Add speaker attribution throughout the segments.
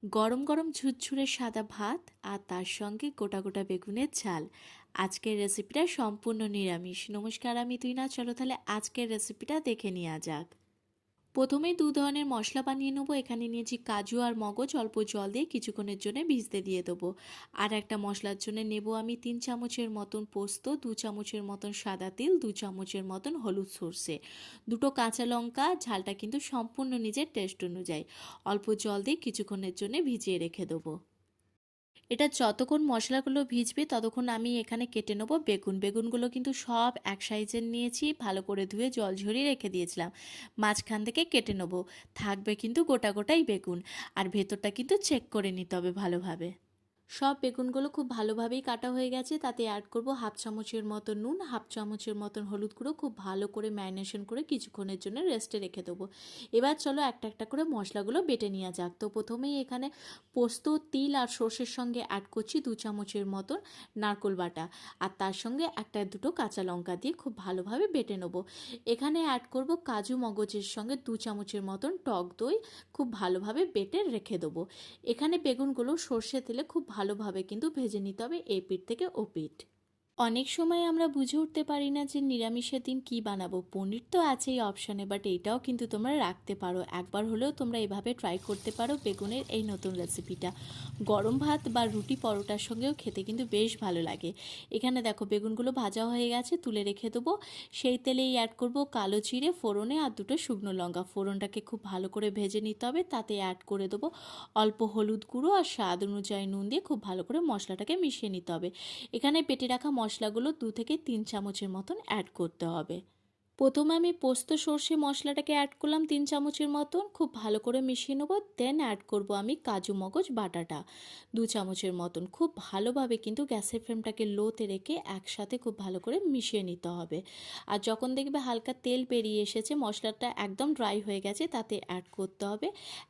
Speaker 1: গরম গরম ঝুরঝুরে সাদা ভাত আর তার সঙ্গে গোটা গোটা বেগুনের ঝাল। আজকের রেসিপিটা সম্পূর্ণ নিরামিষ। নমস্কার, আমি তুইনা। চলো তাহলে আজকের রেসিপিটা দেখে নেওয়া যাক। প্রথমেই দু ধরনের মশলা বানিয়ে নেবো। এখানে নিয়েছি কাজু আর মগজ, অল্প জল দিয়ে কিছুক্ষণের জন্য ভিজতে দিয়ে দেবো। আর একটা মশলার জন্য নেব আমি 3 চামচের মতন পোস্ত, 2 চামচের মতন সাদা তিল, 2 চামচের মতন হলুদ সর্ষে, দুটো কাঁচা লঙ্কা। ঝালটা কিন্তু সম্পূর্ণ নিজের টেস্ট অনুযায়ী। অল্প জল দিয়ে কিছুক্ষণের জন্য ভিজিয়ে রেখে দেবো। এটা যতক্ষণ মশলাগুলো ভিজবে ততক্ষণ আমি এখানে কেটে নেবো বেগুন। বেগুনগুলো কিন্তু সব এক সাইজের নিয়েছি, ভালো করে ধুয়ে জল ঝরিয়ে রেখে দিয়েছিলাম। মাঝখান থেকে কেটে নেবো, থাকবে কিন্তু গোটা গোটাই বেগুন। আর ভেতরটা কিন্তু চেক করে নিতে হবে ভালোভাবে। সব বেগুনগুলো খুব ভালোভাবেই কাটা হয়ে গেছে। তাতে অ্যাড করব 1/2 চামচের মতো নুন, 1/2 চামচের মতন হলুদ গুঁড়ো। খুব ভালো করে ম্যারিনেশন করে কিছুক্ষণের জন্য রেস্টে রেখে দেবো। এবার চলো একটা একটা করে মশলাগুলো বেটে নেওয়া যাক। তো প্রথমেই এখানে পোস্ত, তিল আর সর্ষের সঙ্গে অ্যাড করছি 2 চামচের মতন নারকোল বাটা। আর তার সঙ্গে একটা দুটো কাঁচা লঙ্কা দিয়ে খুব ভালোভাবে বেটে নেবো। এখানে অ্যাড করব কাজু মগজের সঙ্গে 2 চামচের মতন টক দই। খুব ভালোভাবে বেটে রেখে দেবো। এখানে বেগুনগুলো সর্ষে তেলে খুব ভালোভাবে কিন্তু ভেজে নিতে হবে, এই পিঠ থেকে ও পিঠ। অনেক সময় আমরা বুঝে উঠতে পারি না যে নিরামিষের দিন কী বানাবো। পনির তো আছেই অপশানে, বাট এইটাও কিন্তু তোমরা রাখতে পারো। একবার হলেও তোমরা এভাবে ট্রাই করতে পারো বেগুনের এই নতুন রেসিপিটা। গরম ভাত বা রুটি পরোটার সঙ্গেও খেতে কিন্তু বেশ ভালো লাগে। এখানে দেখো বেগুনগুলো ভাজা হয়ে গেছে, তুলে রেখে দেবো। সেই তেলেই অ্যাড করব কালো জিরে ফোড়নে আর দুটো শুকনো লঙ্কা। ফোড়নটাকে খুব ভালো করে ভেজে নিতে হবে। তাতে অ্যাড করে দেবো অল্প হলুদ গুঁড়ো আর স্বাদ অনুযায়ী নুন দিয়ে খুব ভালো করে মশলাটাকে মিশিয়ে নিতে হবে। এখানে বেটে রাখা মশলাগুলো 2 থেকে 3 চামচের মতন অ্যাড করতে হবে। প্রথমে আমি পোস্ত সর্ষে মশলাটাকে অ্যাড করলাম 3 চামচের মতন, খুব ভালো করে মিশিয়ে নেবো। দেন অ্যাড করব আমি কাজু মগজ বাটাটা 2 চামচের মতন। খুব ভালোভাবে কিন্তু গ্যাসের ফ্লেমটাকে লোতে রেখে একসাথে খুব ভালো করে মিশিয়ে নিতে হবে। আর যখন দেখবে হালকা তেল বেরিয়ে এসেছে, মশলাটা একদম ড্রাই হয়ে গেছে, তাতে অ্যাড করতে হবে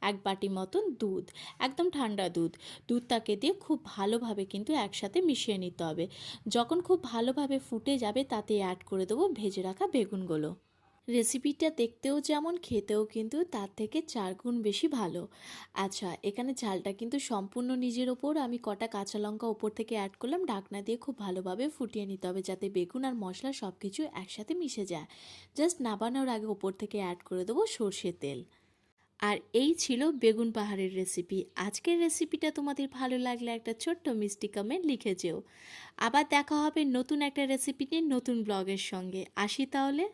Speaker 1: 1 বাটি মতন দুধ, একদম ঠান্ডা দুধ। দুধটাকে দিয়ে খুব ভালোভাবে কিন্তু একসাথে মিশিয়ে নিতে হবে। যখন খুব ভালোভাবে ফুটে যাবে, তাতে অ্যাড করে দেবো ভেজে রাখা বেগুনগুলো। রেসিপিটা দেখতেও যেমন, খেতেও কিন্তু তার থেকে 4 গুণ বেশি ভালো। আচ্ছা, এখানে ঝালটা কিন্তু সম্পূর্ণ নিজের ওপর। আমি কটা কাঁচা লঙ্কা ওপর থেকে অ্যাড করলাম। ঢাকনা দিয়ে খুব ভালোভাবে ফুটিয়ে নিতে হবে, যাতে বেগুন আর মশলা সব কিছু একসাথে মিশে যায়। জাস্ট নাবানোর আগে ওপর থেকে অ্যাড করে দেবো সর্ষের তেল। আর এই ছিল বেগুন পাহাড়ের রেসিপি। আজকের রেসিপিটা তোমাদের ভালো লাগলে একটা ছোট্ট মিষ্টি কমেন্ট লিখে যেও। আবার দেখা হবে নতুন একটা রেসিপি নিয়ে নতুন ব্লগের সঙ্গে। আসি তাহলে।